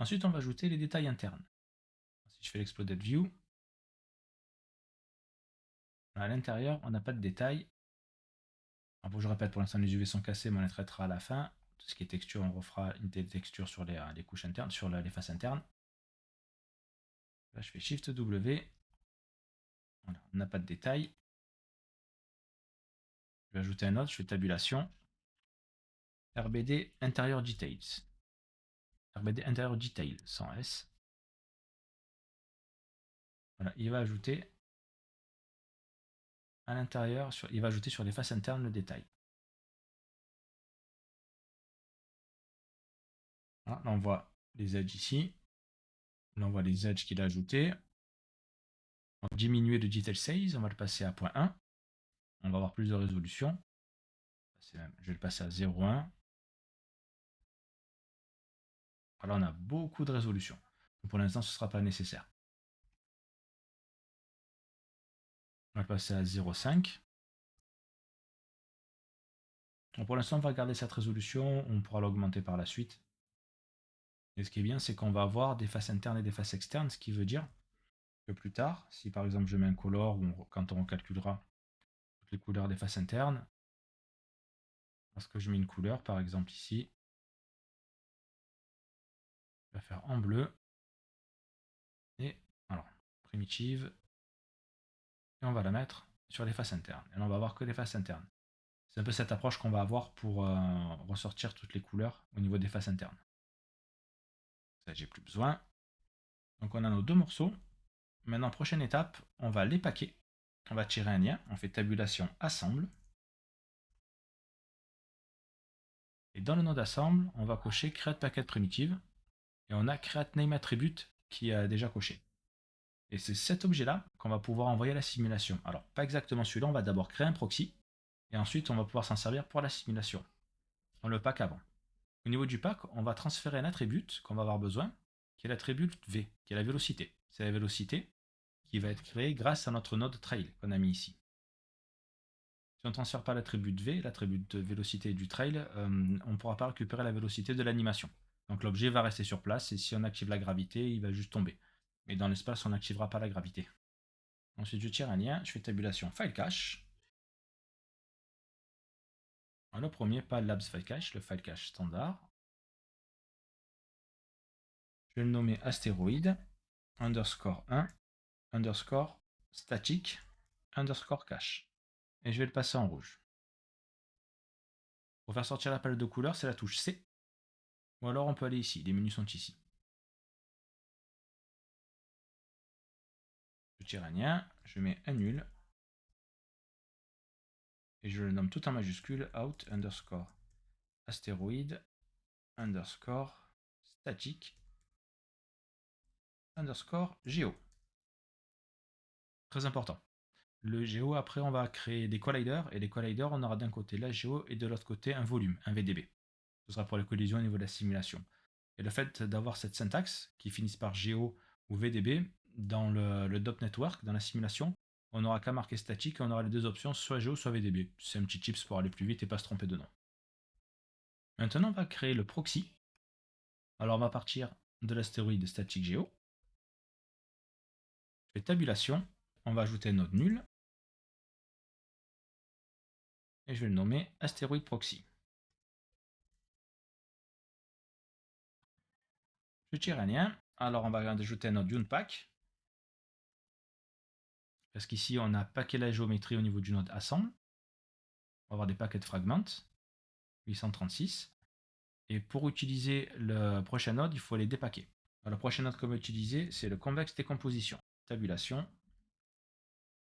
Ensuite, on va ajouter les détails internes. Si je fais l'exploded view, à l'intérieur, on n'a pas de détails. Alors, je répète, pour l'instant, les UV sont cassés, mais on les traitera à la fin. Tout ce qui est texture, on refera une texture sur les couches internes, sur les faces internes. Là, je fais Shift W. Voilà, on n'a pas de détails. Je vais ajouter un autre, je fais tabulation. RBD Interior Details. RBD Interior Detail, sans S. Voilà, il va ajouter à l'intérieur, il va ajouter sur les faces internes le détail. Voilà, là, on voit les edges ici. Là, on voit les edges qu'il a ajoutés. On va diminuer le detail size, on va le passer à 0.1. On va avoir plus de résolution. Je vais le passer à 0.1. Là, on a beaucoup de résolution. Pour l'instant, ce ne sera pas nécessaire. On va le passer à 0.5. Pour l'instant, on va garder cette résolution. On pourra l'augmenter par la suite. Et ce qui est bien, c'est qu'on va avoir des faces internes et des faces externes, ce qui veut dire que plus tard, si par exemple je mets un color, ou quand on calculera toutes les couleurs des faces internes, lorsque je mets une couleur, par exemple ici, je vais faire en bleu, et alors, primitive, et on va la mettre sur les faces internes. Et là, on va avoir que les faces internes. C'est un peu cette approche qu'on va avoir pour ressortir toutes les couleurs au niveau des faces internes. Ça, j'ai plus besoin. Donc on a nos deux morceaux. Maintenant, prochaine étape, on va les paquer. On va tirer un lien, on fait tabulation assemble. Et dans le node assemble, on va cocher create packet primitive. Et on a create name attribute qui a déjà coché. Et c'est cet objet-là qu'on va pouvoir envoyer à la simulation. Alors, pas exactement celui-là, on va d'abord créer un proxy. Et ensuite, on va pouvoir s'en servir pour la simulation. On le pack avant. Au niveau du pack, on va transférer un attribut qu'on va avoir besoin, qui est l'attribut V, qui est la vélocité. C'est la vélocité qui va être créée grâce à notre node trail qu'on a mis ici. Si on ne transfère pas l'attribut V, l'attribut de vélocité du trail, on ne pourra pas récupérer la vélocité de l'animation. Donc l'objet va rester sur place et si on active la gravité, il va juste tomber. Mais dans l'espace, on n'activera pas la gravité. Ensuite, je tire un lien, je fais tabulation file cache. Le premier, pas labs file cache, le file cache standard. Je vais le nommer astéroïde underscore 1 underscore static underscore cache. Et je vais le passer en rouge. Pour faire sortir la palette de couleurs, c'est la touche C. Ou alors on peut aller ici, les menus sont ici. Je tire un lien, je mets un nul. Et je le nomme tout en majuscule out underscore astéroïde underscore static underscore géo. Très important. Le géo, après, on va créer des colliders. Et les colliders, on aura d'un côté la géo et de l'autre côté un volume, un VDB. Ce sera pour les collisions au niveau de la simulation. Et le fait d'avoir cette syntaxe qui finisse par géo ou VDB dans le DOP Network, dans la simulation, on n'aura qu'à marquer statique et on aura les deux options, soit géo, soit VDB. C'est un petit chips pour aller plus vite et pas se tromper de nom. Maintenant, on va créer le proxy. Alors, on va partir de l'astéroïde statique géo. Je fais tabulation. On va ajouter un node nul. Et je vais le nommer astéroïde proxy. Je tire un lien. Alors, on va ajouter un node unpack. Parce qu'ici, on a packé la géométrie au niveau du node assemble. On va avoir des paquets de fragments. 836. Et pour utiliser le prochain node, il faut les dépacker. Alors, le prochain node qu'on va utiliser, c'est le convex décomposition. Tabulation,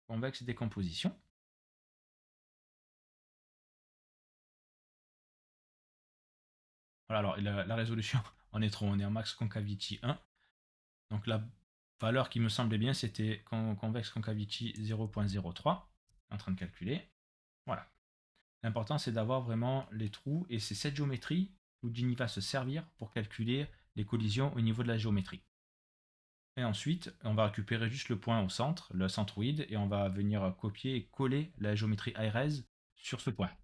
convex décomposition. Voilà, alors la résolution, on est trop, on est en max concavity 1. Donc la valeur qui me semblait bien, c'était convex concavity 0.03. En train de calculer. Voilà. L'important, c'est d'avoir vraiment les trous, et c'est cette géométrie Houdini va se servir pour calculer les collisions au niveau de la géométrie. Et ensuite, on va récupérer juste le point au centre, le centroïde, et on va venir copier et coller la géométrie IRES sur ce point.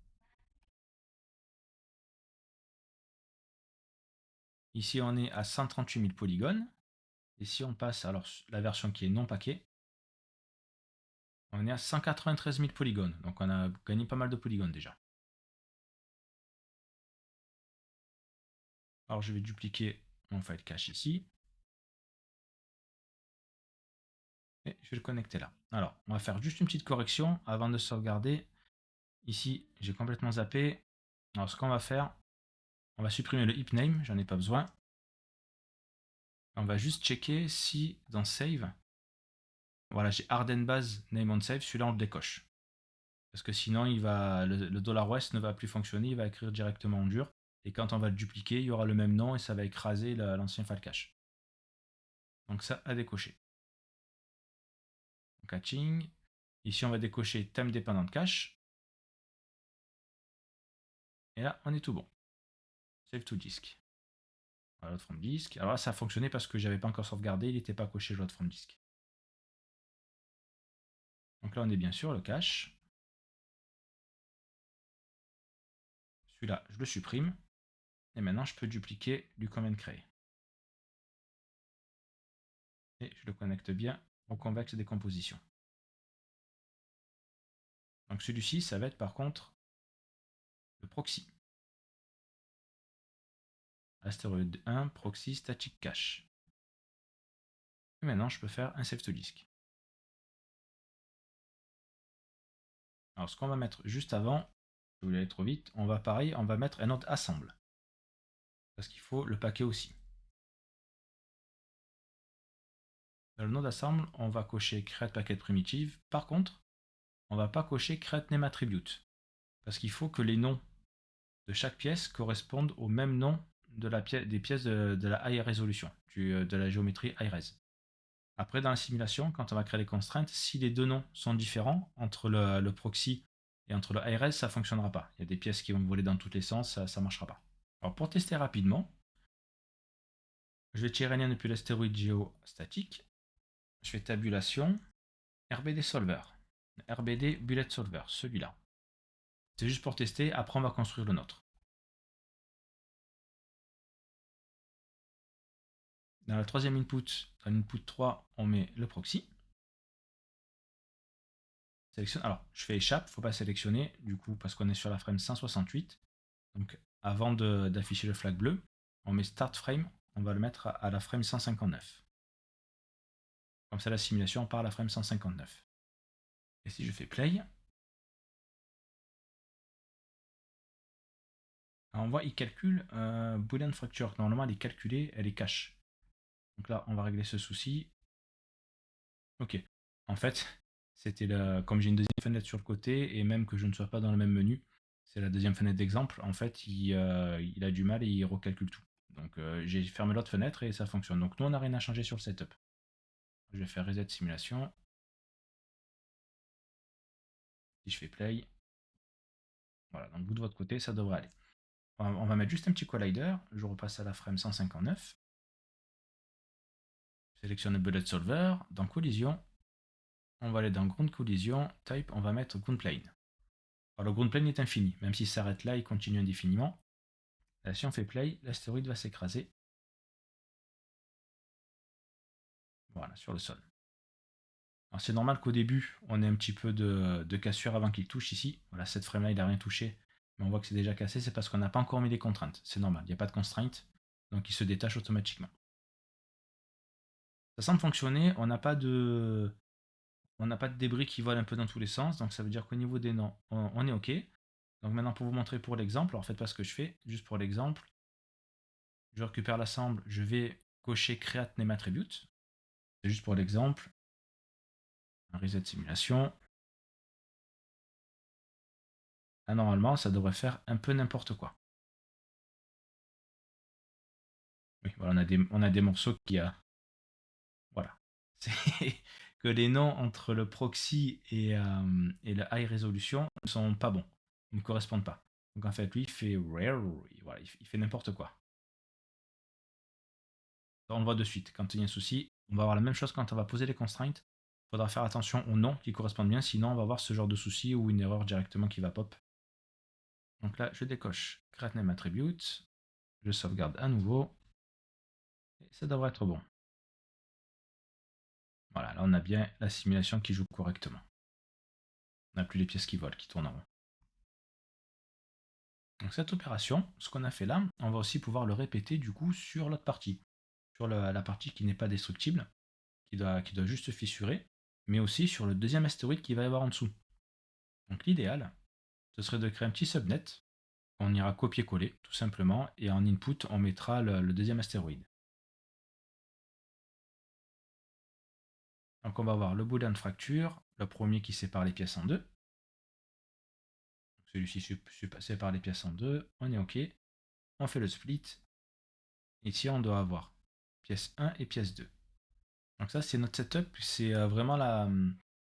Ici, on est à 138 000 polygones. Et si on passe alors la version qui est non paquet, on est à 193 000 polygones. Donc on a gagné pas mal de polygones déjà. Alors je vais dupliquer mon file cache ici. Et je vais le connecter là. Alors, on va faire juste une petite correction avant de sauvegarder. Ici, j'ai complètement zappé. Alors, ce qu'on va faire, on va supprimer le heap name, j'en ai pas besoin. On va juste checker si dans save, voilà, j'ai harden base name on save, celui-là on le décoche. Parce que sinon, le $west ne va plus fonctionner, il va écrire directement en dur. Et quand on va le dupliquer, il y aura le même nom et ça va écraser l'ancien file cache. Donc ça, à décocher. Catching. Ici, on va décocher time dependent cache. Et là, on est tout bon. Save to disk. Load from disk. Alors là, ça a fonctionné parce que j'avais pas encore sauvegardé, il n'était pas coché load from disk. Donc là, on est bien sûr le cache. Celui-là, je le supprime. Et maintenant, je peux dupliquer du command créer. Et je le connecte bien au convex décomposition. Donc celui-ci, ça va être par contre le proxy. Astéroïde 1, proxy static cache. Et maintenant, je peux faire un save to disk. Alors, ce qu'on va mettre juste avant, je voulais aller trop vite, on va pareil, on va mettre un autre assemble. Parce qu'il faut le paquet aussi. Dans le node assemble, on va cocher create packet primitive. Par contre, on ne va pas cocher create name attribute. Parce qu'il faut que les noms de chaque pièce correspondent au même nom des pièces de la high resolution, de la géométrie high res. Après, dans la simulation, quand on va créer les constraints, si les deux noms sont différents entre le proxy et entre le high res, ça ne fonctionnera pas. Il y a des pièces qui vont voler dans tous les sens, ça ne marchera pas. Alors pour tester rapidement, je vais tirer rien depuis l'astéroïde géo statique. Je fais tabulation, RBD solver, RBD bullet solver, celui-là. C'est juste pour tester, après on va construire le nôtre. Dans la troisième input, dans l'input 3, on met le proxy. Sélectionne. Alors, je fais échappe, il ne faut pas sélectionner, du coup, parce qu'on est sur la frame 168. Donc, avant d'afficher le flag bleu, on met start frame, on va le mettre à la frame 159. Comme ça, la simulation part à la frame 159. Et si je fais play, on voit, il calcule Boolean Fracture. Normalement, elle est calculée, elle est cache. Donc là, on va régler ce souci. Ok. En fait, c'était comme j'ai une deuxième fenêtre sur le côté, et même que je ne sois pas dans le même menu, c'est la deuxième fenêtre d'exemple, en fait, il a du mal et il recalcule tout. Donc j'ai fermé l'autre fenêtre et ça fonctionne. Donc nous, on n'a rien à changer sur le setup. Je vais faire reset simulation. Si je fais play, voilà, donc vous de votre côté, ça devrait aller. On va mettre juste un petit collider. Je repasse à la frame 159. Sélectionne Bullet Solver. Dans collision, on va aller dans Ground Collision. Type, on va mettre Ground Plane. Alors le Ground Plane est infini. Même s'il s'arrête là, il continue indéfiniment. Là, si on fait play, l'astéroïde va s'écraser. Voilà, sur le sol. Alors c'est normal qu'au début, on ait un petit peu de cassure avant qu'il touche ici. Voilà, cette frame là, il n'a rien touché. Mais on voit que c'est déjà cassé, c'est parce qu'on n'a pas encore mis les contraintes. C'est normal, il n'y a pas de constraintes. Donc il se détache automatiquement. Ça semble fonctionner, on n'a pas de débris qui volent un peu dans tous les sens, donc ça veut dire qu'au niveau des noms, on est OK. Donc maintenant, pour vous montrer pour l'exemple, alors faites pas ce que je fais, juste pour l'exemple, je récupère l'assemble, je vais cocher Create Name Attribute. C'est juste pour l'exemple. Un reset simulation. Là, normalement, ça devrait faire un peu n'importe quoi. Oui, voilà, on a des morceaux qui a. Voilà. C'est que les noms entre le proxy et le high resolution ne sont pas bons. Ils ne correspondent pas. Donc en fait, lui, il fait rare, voilà, il fait n'importe quoi. On le voit de suite. Quand il y a un souci, on va avoir la même chose quand on va poser les constraints. Il faudra faire attention aux noms qui correspondent bien, sinon on va avoir ce genre de souci ou une erreur directement qui va pop. Donc là, je décoche Create Name Attribute. Je sauvegarde à nouveau. Et ça devrait être bon. Voilà, là on a bien la simulation qui joue correctement. On n'a plus les pièces qui volent, qui tournent en rond. Donc cette opération, ce qu'on a fait là, on va aussi pouvoir le répéter du coup sur l'autre partie. Sur la partie qui n'est pas destructible, qui doit juste fissurer, mais aussi sur le deuxième astéroïde qui va y avoir en dessous. Donc l'idéal, ce serait de créer un petit subnet. On ira copier-coller, tout simplement, et en input, on mettra le deuxième astéroïde. Donc on va avoir le boolean fracture, le premier qui sépare les pièces en deux. Celui-ci sépare les pièces en deux, on est OK. On fait le split. Ici, on doit avoir pièce 1 et pièce 2. Donc ça, c'est notre setup. C'est vraiment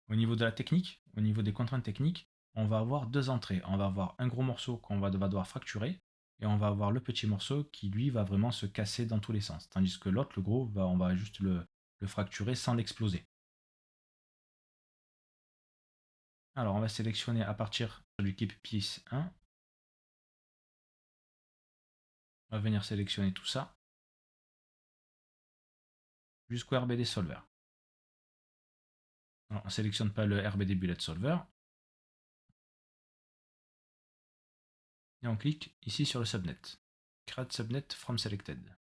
au niveau de la technique, au niveau des contraintes techniques, on va avoir deux entrées. On va avoir un gros morceau qu'on va devoir fracturer, et on va avoir le petit morceau qui, lui, va vraiment se casser dans tous les sens. Tandis que l'autre, le gros, on va juste le fracturer sans l'exploser. Alors, on va sélectionner à partir de l'équipe pièce 1. On va venir sélectionner tout ça jusqu'au RBD Solver. Alors, on ne sélectionne pas le RBD Bullet Solver. Et on clique ici sur le subnet. Create subnet from selected.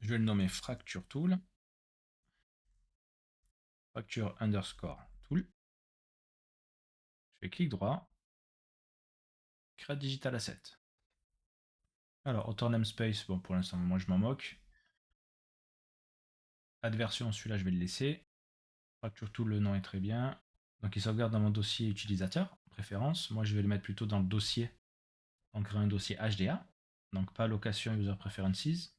Je vais le nommer Fracture Tool. Fracture underscore tool. Je fais clic droit. Create digital asset. Alors, author namespace, bon pour l'instant, moi je m'en moque. Add version, celui-là je vais le laisser. Fracture Tool, le nom est très bien. Donc il sauvegarde dans mon dossier utilisateur, préférence. Moi je vais le mettre plutôt dans le dossier. On crée un dossier HDA. Donc pas location user preferences.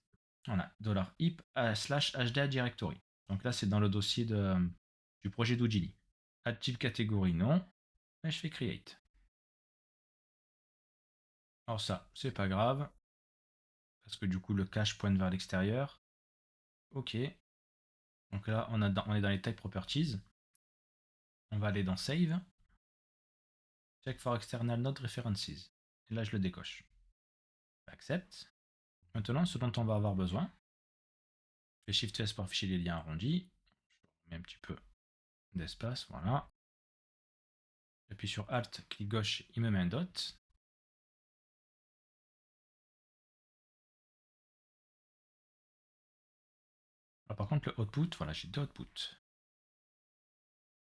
Voilà, $hip / HDA directory. Donc là c'est dans le dossier du projet d'Ujili. Add-t-il catégorie non. Et je fais create. Alors ça, c'est pas grave. Parce que du coup le cache pointe vers l'extérieur. Ok. Donc là on est dans les type properties. On va aller dans save. Check for external node references. Et là je le décoche. Accept. Maintenant ce dont on va avoir besoin. Je fais Shift S pour afficher les liens arrondis. Je mets un petit peu d'espace, voilà. J'appuie sur Alt, clic gauche, il me met un dot. Alors, par contre, le output, voilà, j'ai deux outputs.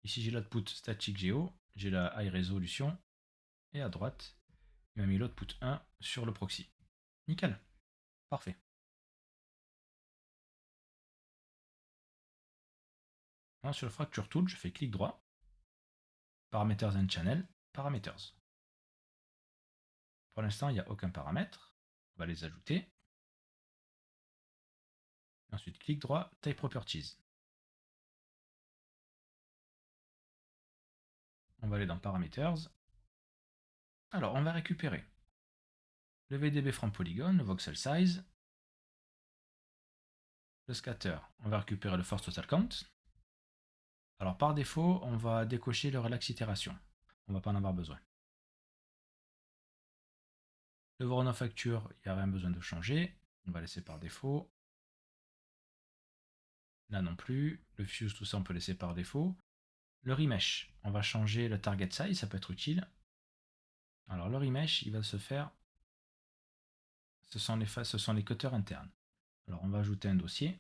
Ici, j'ai l'output static geo, j'ai la high résolution, et à droite, il m'a mis l'output 1 sur le proxy. Nickel, parfait. Alors, sur le Fracture Tool, je fais clic droit, Parameters and Channel, Parameters. Pour l'instant, il n'y a aucun paramètre. On va les ajouter. Et ensuite, clic droit, Type Properties. On va aller dans Parameters. Alors, on va récupérer le VDB from Polygon, le voxel size, le scatter. On va récupérer le force total count. Alors par défaut, on va décocher le relax itération. On va pas en avoir besoin. Le Voronoi facture, il n'y a rien besoin de changer. On va laisser par défaut. Là non plus. Le fuse, tout ça, on peut laisser par défaut. Le remesh, on va changer le target size, ça peut être utile. Alors le remesh, il va se faire. Ce sont les cutters internes. Alors on va ajouter un dossier.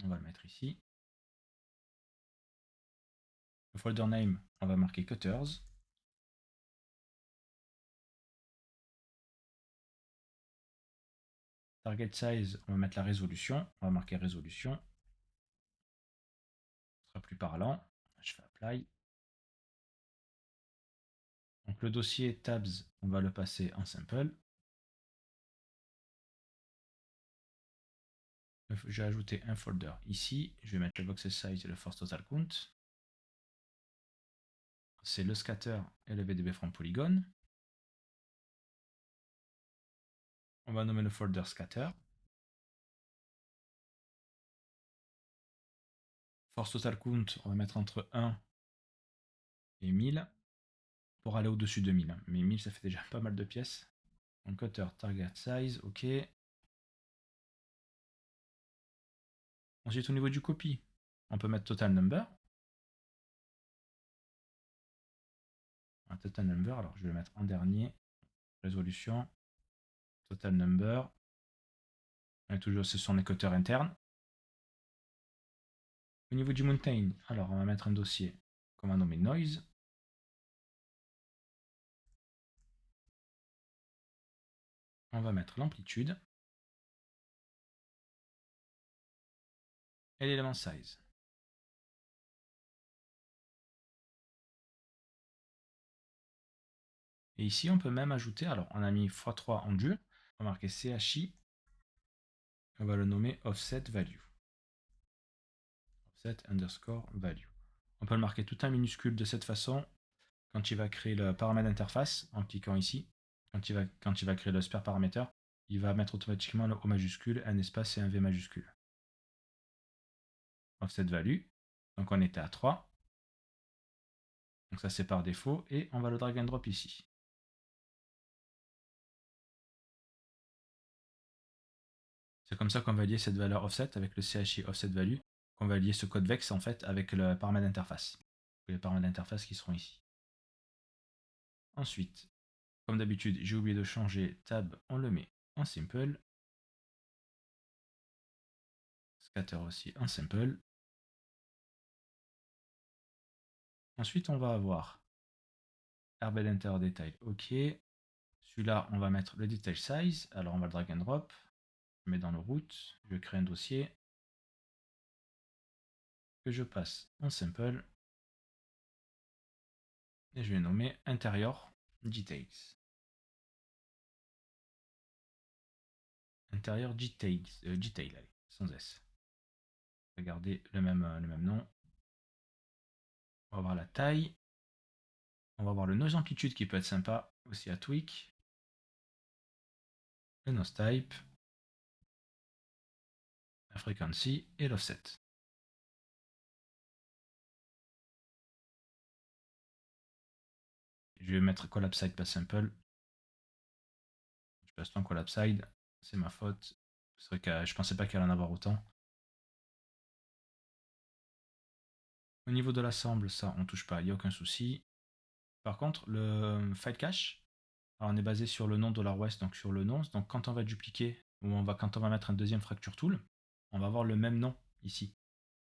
On va le mettre ici. Le folder name, on va marquer cutters. Target size, on va mettre la résolution. On va marquer résolution. Ce sera plus parlant. Je fais apply. Donc le dossier tabs, on va le passer en simple. J'ai ajouté un folder ici. Je vais mettre le voxel size et le force total count. C'est le scatter et le VDB from Polygon. On va nommer le folder scatter. Force total count, on va mettre entre 1 et 1000. pour aller au-dessus de 1000. Hein. Mais 1000, ça fait déjà pas mal de pièces. Donc cutter, target size, ok. Ensuite, au niveau du copy, on peut mettre total number. Un total number, alors je vais le mettre en dernier. Résolution, total number. Et toujours, ce sont les cutters internes. Au niveau du mountain, alors on va mettre un dossier qu'on va nommer noise. On va mettre l'amplitude et l'élément size. Et ici, on peut même ajouter, alors on a mis x3 en dur, on va marquer CHI, on va le nommer offset value. Offset underscore value. On peut le marquer tout en minuscule de cette façon quand il va créer le paramètre d'interface en cliquant ici. Quand il va créer le spare parameter, il va mettre automatiquement le O majuscule, un espace et un V majuscule. Offset value, donc on était à 3. Donc ça c'est par défaut et on va le drag and drop ici. C'est comme ça qu'on va lier cette valeur offset avec le CHI offset value, qu'on va lier ce code vex en fait avec le paramètre d'interface. Les paramètres d'interface qui seront ici. Ensuite, comme d'habitude, j'ai oublié de changer tab, on le met en simple. Scatter aussi en simple. Ensuite, on va avoir Herbal Enter Detail, ok. Celui-là, on va mettre le Detail Size. Alors, on va le drag and drop. Je mets dans le root. Je crée un dossier que je passe en simple. Et je vais nommer Interior Details. Interior Details, Detail, allez, sans S. Regardez le même nom. On va voir la taille. On va voir le noise amplitude qui peut être sympa aussi à tweak. Le noise type. La frequency et l'offset. Je vais mettre collapse side pas simple. Je passe en collapse side. C'est ma faute. C'est vrai que je pensais pas qu'il allait en avoir autant. Au niveau de l'assemble, ça on touche pas, il n'y a aucun souci. Par contre, le file cache, on est basé sur le nom $West, donc sur le nom. Donc quand on va dupliquer, ou quand on va mettre un deuxième fracture tool, on va avoir le même nom ici.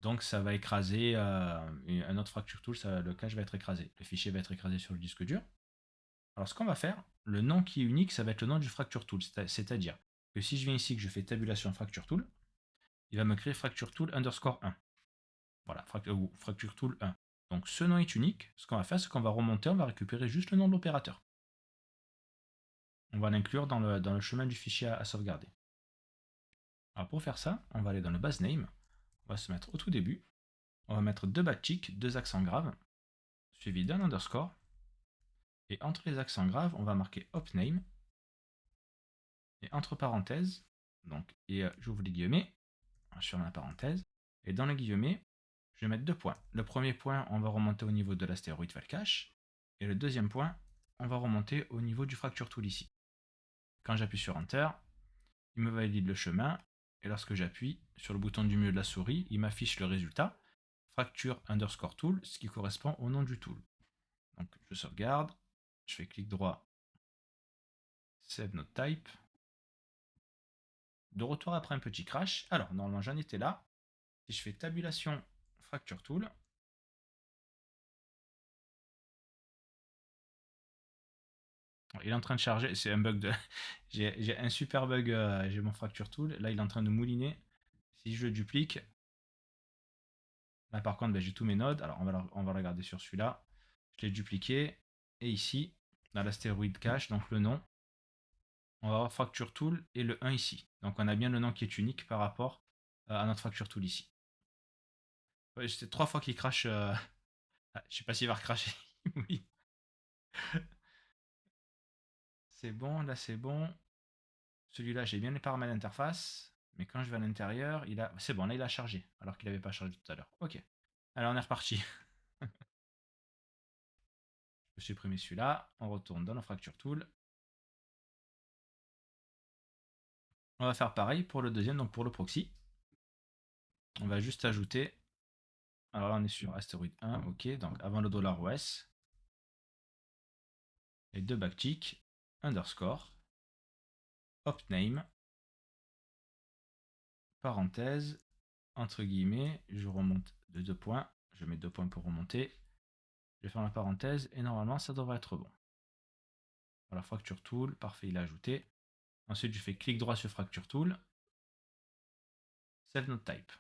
Donc ça va écraser un autre fracture tool, le cache va être écrasé. Le fichier va être écrasé sur le disque dur. Alors ce qu'on va faire, le nom qui est unique, ça va être le nom du fracture tool. C'est-à-dire que si je viens ici, que je fais tabulation fracture tool, il va me créer fracture tool underscore 1. Voilà, fracture tool 1. Donc ce nom est unique. Ce qu'on va faire, c'est qu'on va remonter, on va récupérer juste le nom de l'opérateur. On va l'inclure dans le chemin du fichier à sauvegarder. Alors pour faire ça, on va aller dans le base name. On va se mettre au tout début. On va mettre deux backticks, deux accents graves, suivi d'un underscore. Et entre les accents graves, on va marquer opname. Et entre parenthèses, donc, et j'ouvre les guillemets sur la parenthèse. Et dans les guillemets, je vais mettre deux points. Le premier point, on va remonter au niveau de l'astéroïde Valcache. Et le deuxième point, on va remonter au niveau du fracture tool ici. Quand j'appuie sur Enter, il me valide le chemin. Et lorsque j'appuie sur le bouton du milieu de la souris, il m'affiche le résultat, fracture underscore tool, ce qui correspond au nom du tool. Donc je sauvegarde, je fais clic droit, save note type. De retour après un petit crash. Alors normalement j'en étais là. Si je fais tabulation fracture tool, il est en train de charger, c'est un bug de. J'ai un super bug, j'ai mon fracture tool, là il est en train de mouliner. Si je le duplique, là par contre ben, j'ai tous mes nodes, alors on va regarder sur celui-là. Je l'ai dupliqué, et ici, dans l'astéroïde cache, donc le nom, on va avoir fracture tool et le 1 ici. Donc on a bien le nom qui est unique par rapport à notre fracture tool ici. Ouais, c'est 3 fois qu'il crache. Je sais pas s'il va recracher. Oui. C'est bon, là c'est bon. Celui-là, j'ai bien les paramètres d'interface. Mais quand je vais à l'intérieur, c'est bon, là il a chargé. Alors qu'il n'avait pas chargé tout à l'heure. Ok. Alors on est reparti. Je vais supprimer celui-là. On retourne dans le Fracture Tool. On va faire pareil pour le deuxième, donc pour le proxy. On va juste ajouter. Alors là, on est sur astéroïde 1, ok. Donc avant le $OS, les deux backticks, underscore, opname, parenthèse, entre guillemets, je remonte de 2 points. Je mets 2 points pour remonter. Je vais faire la parenthèse et normalement, ça devrait être bon. Voilà, Fracture Tool, parfait, il est ajouté. Ensuite, je fais clic droit sur Fracture Tool. Save Node Type.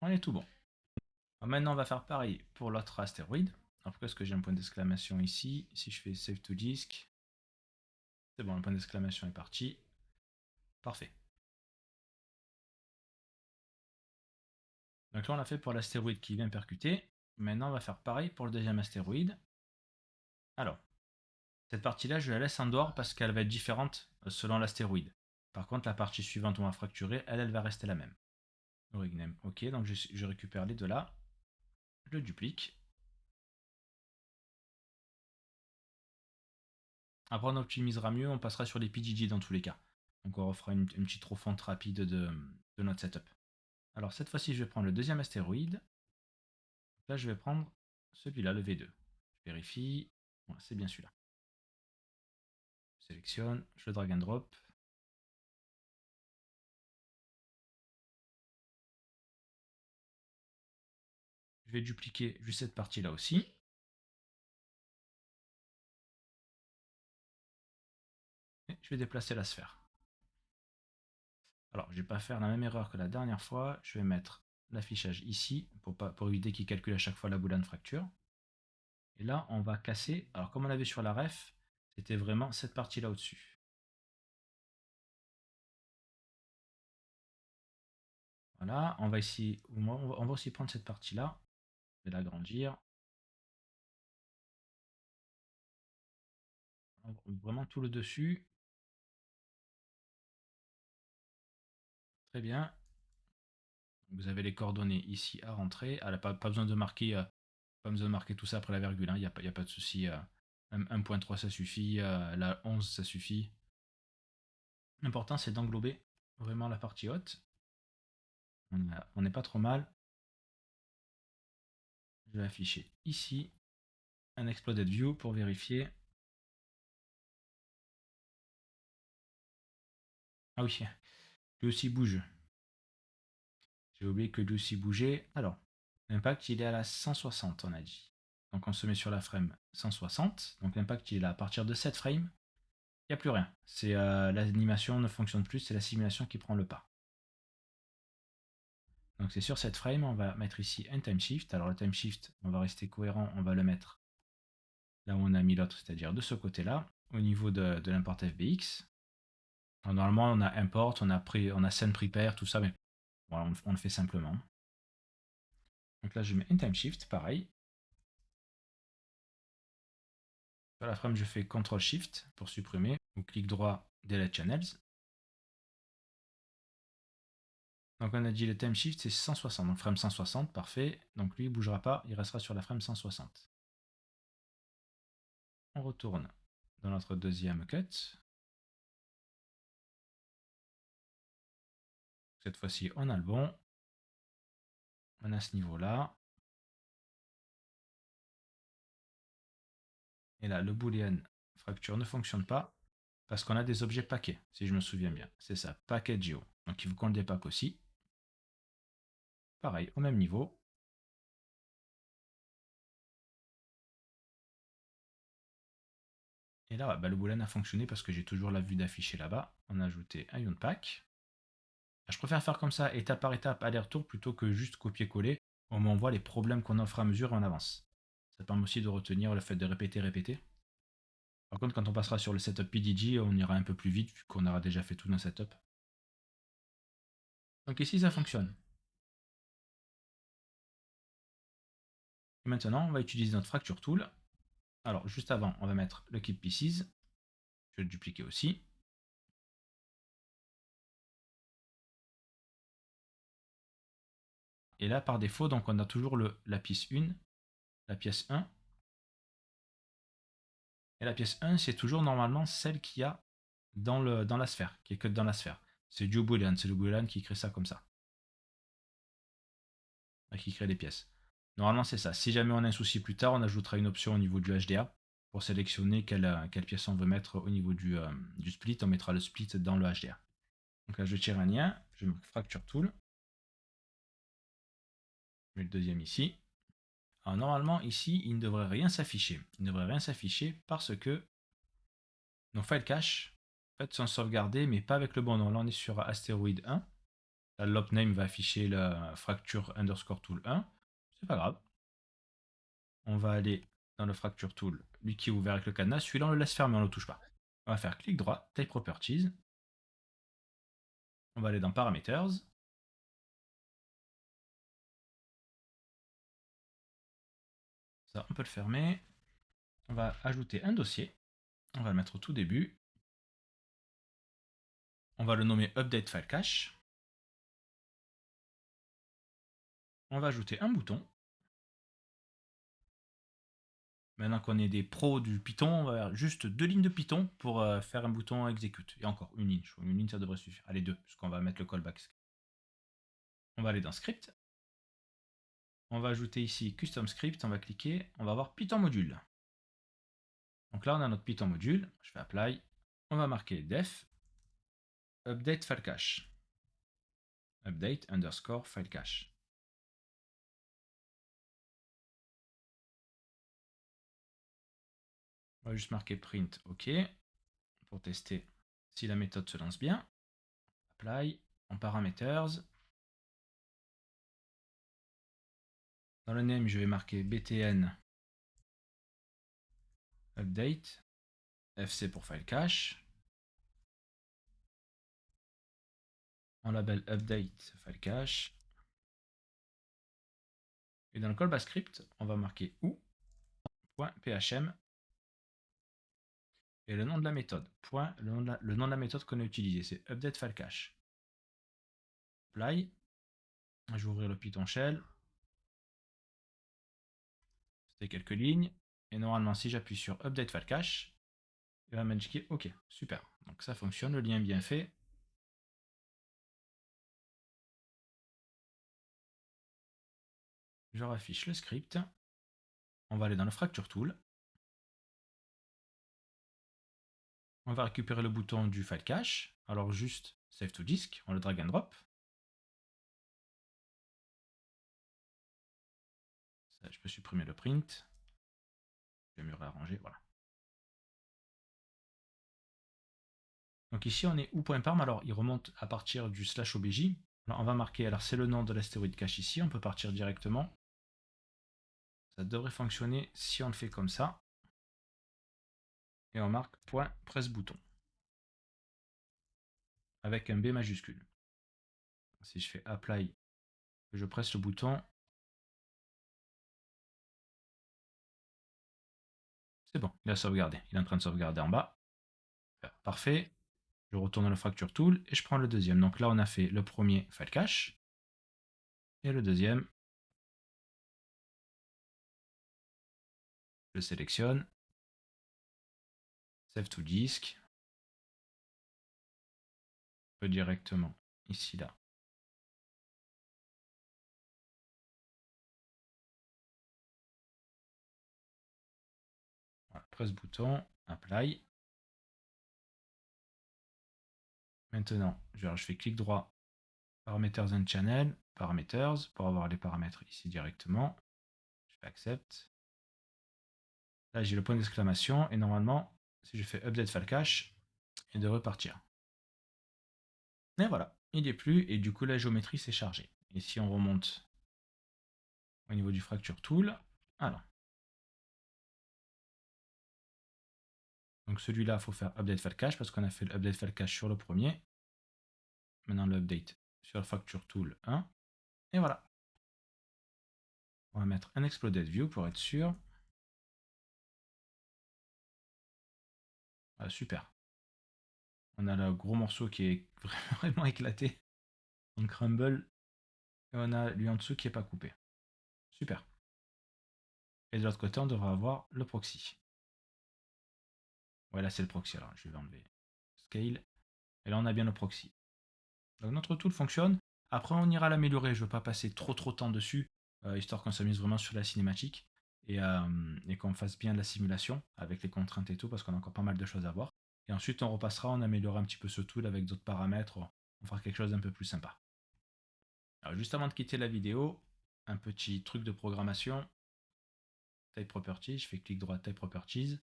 On est tout bon. Alors maintenant, on va faire pareil pour l'autre astéroïde. Alors pourquoi est-ce que j'ai un point d'exclamation ici? Si je fais Save to Disk, c'est bon, le point d'exclamation est parti. Parfait. Donc là, on l'a fait pour l'astéroïde qui vient percuter. Maintenant, on va faire pareil pour le deuxième astéroïde. Alors, cette partie-là, je la laisse en dehors parce qu'elle va être différente selon l'astéroïde. Par contre, la partie suivante où on va fracturer, elle va rester la même. Origname, ok, donc je récupère les deux là. Je le duplique. Après, on optimisera mieux, on passera sur les PGG dans tous les cas. Donc on refera une petite refonte rapide de notre setup. Alors cette fois-ci, je vais prendre le deuxième astéroïde. Là, je vais prendre celui-là, le V2. Je vérifie. Voilà, c'est bien celui-là. Je sélectionne, je drag and drop. Je vais dupliquer juste cette partie-là aussi. Et je vais déplacer la sphère. Alors, je ne vais pas faire la même erreur que la dernière fois. Je vais mettre l'affichage ici pour éviter qu'il calcule à chaque fois la boolean fracture. Et là, on va casser. Alors, comme on l'avait sur la ref, c'était vraiment cette partie-là au-dessus. Voilà, on va aussi prendre cette partie-là. Je vais l'agrandir. Vraiment tout le dessus. Très bien. Vous avez les coordonnées ici à rentrer. Pas besoin de marquer, tout ça après la virgule. Il n'y a pas de souci. 1.3 ça suffit. La 11 ça suffit. L'important c'est d'englober vraiment la partie haute. On n'est pas trop mal. Je vais afficher ici un exploded view pour vérifier. Ah oui, lui aussi bouge. J'ai oublié que lui aussi bougeait. Alors, l'impact il est à la 160 on a dit. Donc on se met sur la frame 160. Donc l'impact il est là à partir de cette frame. Il n'y a plus rien. C'est l'animation ne fonctionne plus, c'est la simulation qui prend le pas. Donc c'est sur cette frame, on va mettre ici un time shift. Alors le time shift, on va rester cohérent, on va le mettre là où on a mis l'autre, c'est-à-dire de ce côté-là, au niveau de l'import FBX. Alors, normalement, on a import, on a send prepare, tout ça, mais voilà, on le fait simplement. Donc là, je mets un time shift, pareil. Sur la frame, je fais CTRL SHIFT pour supprimer, ou clic droit, Delete Channels. Donc on a dit le time shift c'est 160, donc frame 160, parfait. Donc lui il ne bougera pas, il restera sur la frame 160. On retourne dans notre deuxième cut. Cette fois-ci on a le bon. On a ce niveau-là. Et là le boolean fracture ne fonctionne pas parce qu'on a des objets paquets, si je me souviens bien. C'est ça, paquet geo. Donc il faut qu'on le dépack aussi. Pareil, au même niveau. Et là, bah, le boolean a fonctionné parce que j'ai toujours la vue d'afficher là-bas. On a ajouté un unpack. Je préfère faire comme ça, étape par étape, aller-retour, plutôt que juste copier-coller. On m'envoie les problèmes qu'on a au fur et à mesure et on avance. Ça permet aussi de retenir le fait de répéter, répéter. Par contre, quand on passera sur le setup PDG, on ira un peu plus vite vu qu'on aura déjà fait tout nos setup. Donc ici, ça fonctionne. Et maintenant, on va utiliser notre fracture tool. Alors, juste avant, on va mettre le keep pieces. Je vais le dupliquer aussi. Et là, par défaut, donc on a toujours la piste 1, la pièce 1. Et la pièce 1, c'est toujours normalement celle qu'il y a dans la sphère, qui est que dans la sphère. C'est du boolean, c'est le boolean qui crée ça comme ça. Qui crée des pièces. Normalement, c'est ça. Si jamais on a un souci plus tard, on ajoutera une option au niveau du HDA pour sélectionner quelle pièce on veut mettre au niveau du split. On mettra le split dans le HDA. Donc là, je tire un lien, je marque Fracture Tool. Je mets le deuxième ici. Alors normalement, ici, il ne devrait rien s'afficher. Il ne devrait rien s'afficher parce que nos files cache en fait, sont sauvegardés, mais pas avec le bon nom. Là, on est sur astéroïde 1. Là, l'op name va afficher la fracture underscore tool 1. C'est pas grave. On va aller dans le fracture tool, lui qui est ouvert avec le cadenas. Celui-là, on le laisse fermer, on ne le touche pas. On va faire clic droit, type properties. On va aller dans parameters. Ça, on peut le fermer. On va ajouter un dossier. On va le mettre au tout début. On va le nommer update file cache. On va ajouter un bouton. Maintenant qu'on est des pros du Python, on va faire juste 2 lignes de Python pour faire un bouton execute. Et encore une ligne. Une ligne, ça devrait suffire. Allez, 2, puisqu'on va mettre le callback. On va aller dans script. On va ajouter ici custom script. On va cliquer. On va avoir Python module. Donc là, on a notre Python module. Je fais apply. On va marquer def update file cache. Update underscore file cache. On va juste marquer print OK pour tester si la méthode se lance bien. Apply. En parameters. Dans le name, je vais marquer btn update. FC pour file cache. En label update file cache. Et dans le callback script, on va marquer ou.phm et le nom de la méthode. Le nom de la méthode qu'on a utilisé, c'est update file cache. Apply. Je vais ouvrir le Python shell. C'était quelques lignes. Et normalement, si j'appuie sur update file cache, il va m'indiquer OK, super. Donc ça fonctionne, le lien est bien fait. Je raffiche le script. On va aller dans le fracture tool. On va récupérer le bouton du file cache. Alors juste save to disk, on le drag and drop. Ça, je peux supprimer le print. Je vais mieux réarranger, voilà. Donc ici on est ou.parm, alors il remonte à partir du /obj. Alors on va marquer, alors c'est le nom de l'astéroïde cache ici, on peut partir directement. Ça devrait fonctionner si on le fait comme ça. Et on marque point presse bouton. Avec un B majuscule. Si je fais apply, je presse le bouton. C'est bon, il a sauvegardé. Il est en train de sauvegarder en bas. Parfait. Je retourne à la fracture tool et je prends le deuxième. Donc là, on a fait le premier file cache. Et le deuxième, je sélectionne. Save to disk. Je peux directement ici, là. Voilà, presse bouton, apply. Maintenant, je fais clic droit, parameters and channel, parameters, pour avoir les paramètres ici directement. Je fais accept. Là, j'ai le point d'exclamation et normalement, si je fais update file cache, il devrait repartir. Et voilà, il n'y est plus et du coup la géométrie s'est chargée. Et si on remonte au niveau du fracture tool, alors. Donc celui-là, il faut faire update file cache parce qu'on a fait l'update file cache sur le premier. Maintenant l'update sur le fracture tool 1. Et voilà. On va mettre un exploded view pour être sûr. Ah, super. On a le gros morceau qui est vraiment éclaté. On crumble. Et on a lui en dessous qui n'est pas coupé. Super. Et de l'autre côté, on devrait avoir le proxy. Ouais, là c'est le proxy, alors je vais enlever scale. Et là on a bien le proxy. Donc notre tool fonctionne. Après on ira l'améliorer, je ne veux pas passer trop de temps dessus, histoire qu'on s'amuse vraiment sur la cinématique et qu'on fasse bien de la simulation avec les contraintes et tout, parce qu'on a encore pas mal de choses à voir. Et ensuite on repassera, on améliorera un petit peu ce tool avec d'autres paramètres, on fera quelque chose d'un peu plus sympa. Alors juste avant de quitter la vidéo, un petit truc de programmation. Type Properties, je fais clic droit Type Properties.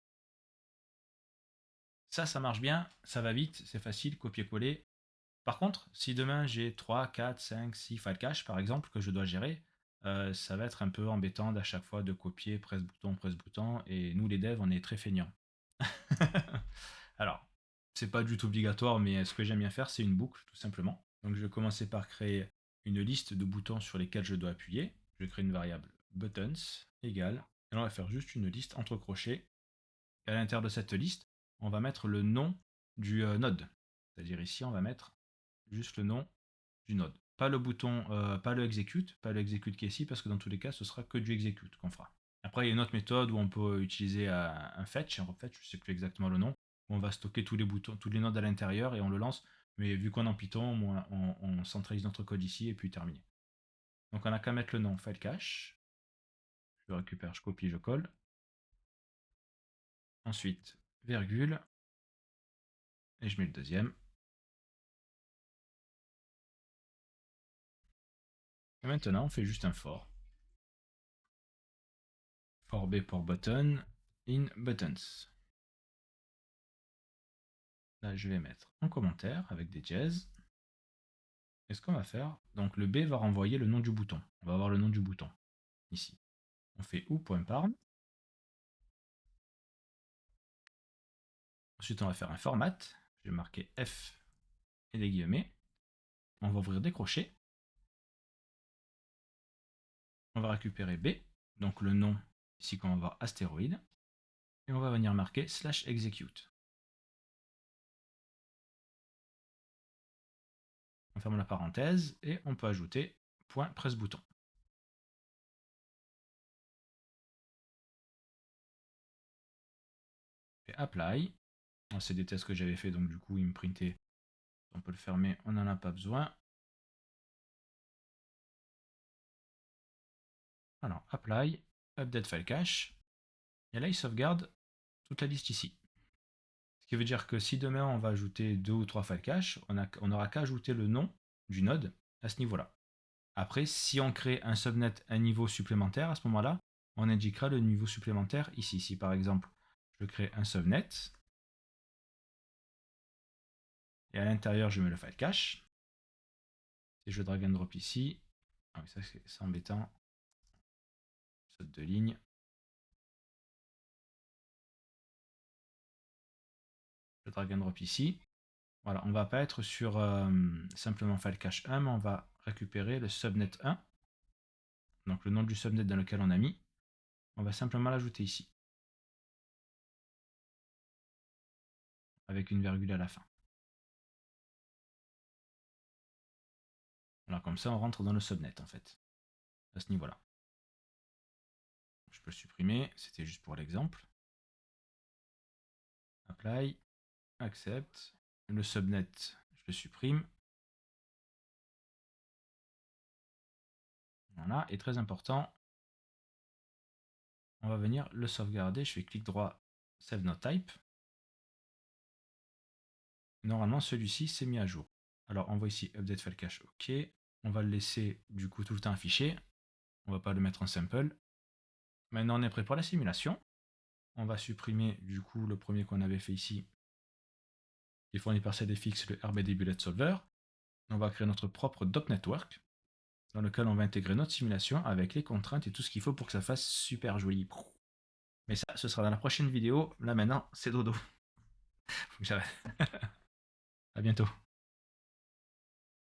Ça marche bien, ça va vite, c'est facile, copier-coller. Par contre, si demain j'ai 3, 4, 5, 6 file cache par exemple que je dois gérer, ça va être un peu embêtant d'à chaque fois de copier, presse bouton, et nous les devs on est très feignants. Alors, c'est pas du tout obligatoire, mais ce que j'aime bien faire, c'est une boucle tout simplement. Donc je vais commencer par créer une liste de boutons sur lesquels je dois appuyer. Je vais créer une variable buttons égale, et là on va faire juste une liste entre crochets. Et à l'intérieur de cette liste, on va mettre le nom du node. C'est-à-dire ici, on va mettre juste le nom du node. Pas le bouton, pas le execute qui est ici, parce que dans tous les cas, ce sera que du execute qu'on fera. Après, il y a une autre méthode où on peut utiliser un fetch, je ne sais plus exactement le nom, où on va stocker tous les boutons, tous les nodes à l'intérieur et on le lance. Mais vu qu'on est en Python, on centralise notre code ici et puis terminé. Donc on n'a qu'à mettre le nom file cache. Je récupère, je copie, je colle. Ensuite, virgule. Et je mets le deuxième. Et maintenant, on fait juste un for. For B pour button, in buttons. Là, je vais mettre en commentaire avec des jazz. Et ce qu'on va faire, donc le B va renvoyer le nom du bouton. On va avoir le nom du bouton ici. On fait ou.parm. Ensuite, on va faire un format. Je vais marquer F et des guillemets. On va ouvrir des crochets. On va récupérer B, donc le nom ici qu'on va voir astéroïde. Et on va venir marquer /execute. On ferme la parenthèse et on peut ajouter point presse bouton. Et apply. C'est des tests que j'avais fait, donc du coup il me printait. On peut le fermer, on n'en a pas besoin. Alors apply, update file cache. Et là il sauvegarde toute la liste ici. Ce qui veut dire que si demain on va ajouter 2 ou 3 file cache, on n'aura qu'à ajouter le nom du node à ce niveau-là. Après, si on crée un subnet, un niveau supplémentaire, à ce moment-là, on indiquera le niveau supplémentaire ici. Si par exemple, je crée un subnet, et à l'intérieur, je mets le file cache, et je drag and drop ici, ah oui, ça c'est embêtant, saute de ligne. Je drag and drop ici. Voilà, on ne va pas être sur simplement file cache 1, mais on va récupérer le subnet 1, donc le nom du subnet dans lequel on a mis. On va simplement l'ajouter ici, avec une virgule à la fin. Voilà, comme ça on rentre dans le subnet en fait, à ce niveau-là. Je peux le supprimer, c'était juste pour l'exemple. Apply, accept. Le subnet, je le supprime. Voilà, et très important, on va venir le sauvegarder. Je fais clic droit, save not type. Normalement, celui-ci s'est mis à jour. Alors, on voit ici update file cache, ok. On va le laisser du coup tout le temps affiché. On va pas le mettre en sample. Maintenant, on est prêt pour la simulation. On va supprimer du coup le premier qu'on avait fait ici, qui est fourni par CDFX, le RBD Bullet Solver. On va créer notre propre Dop Network, dans lequel on va intégrer notre simulation avec les contraintes et tout ce qu'il faut pour que ça fasse super joli. Mais ça, ce sera dans la prochaine vidéo. Là maintenant, c'est dodo. Faut que j'arrête. À bientôt.